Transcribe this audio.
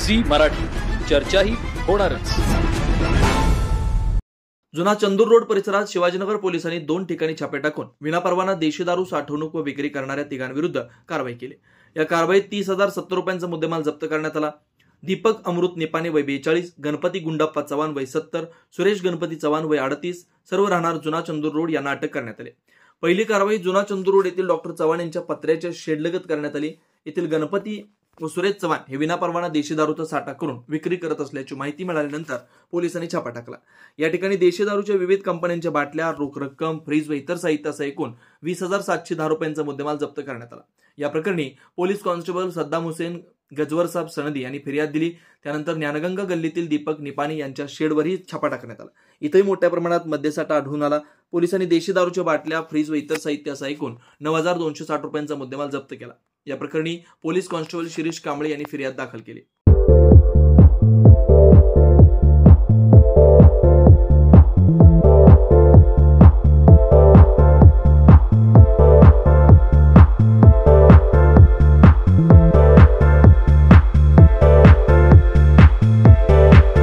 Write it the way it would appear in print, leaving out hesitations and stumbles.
Zee Marathi, चर्चाही होणारच। जुना चंदूर रोड परिसरात शिवाजीनगर पोलिसांनी 2 ठिकाणी छापे टाकून विनापरवाना देशी दारू साठवणूक व विक्री करणाऱ्या तिघांविरुद्ध कारवाई केली। या कारवाईत 30,070 रुपयांचा मुद्देमाल जप्त करण्यात आला। दीपक अमृत निपाने वय 42, गणपती गुंडाप्पा चव्हाण वय 70, सुरेश गणपती चव्हाण वय 38, सर्व राहणार जुना चंदूर रोड यांना अटक करण्यात आली। पहिली कारवाई जुना चंदूर रोड येथील डॉक्टर चव्हाण यांच्या पत्र्याच्या शेडलगत करण्यात आली। येथील गणपती व सुरेश चव्हाण हे विनापरवाना देशी दारूचा साठा करून विक्री करत असल्याची माहिती मिळाल्यानंतर पोलिसांनी छापा टाकला। या ठिकाणी देशी दारूच्या विविध कंपन्यांच्या बाटल्या, रोख रक्कम, फ्रीज व इतर साहित्यासह एकूण 20,710 रुपयांचा मुद्देमाल जप्त करण्यात आला। या प्रकरणी पोलीस कॉन्स्टेबल सद्दाम हुसेन गजवरसाब सनदी यांनी फिर्याद दिली। त्यानंतर ज्ञानगंगा गल्लीतील दीपक निपाने यांच्या शेडवरही छापा टाकण्यात आला। इथेही मोठ्या प्रमाणात मद्यसाठा आढळून आला। पोलिसांनी देशी दारूच्या बाटल्या, फ्रीज व इतर साहित्यासह एकूण 9,260 रुपयांचा मुद्देमाल जप्त केला। या प्रकरणी पोलीस कॉन्स्टेबल शिरीष कांबळे यांनी फिर्याद दाखल केली।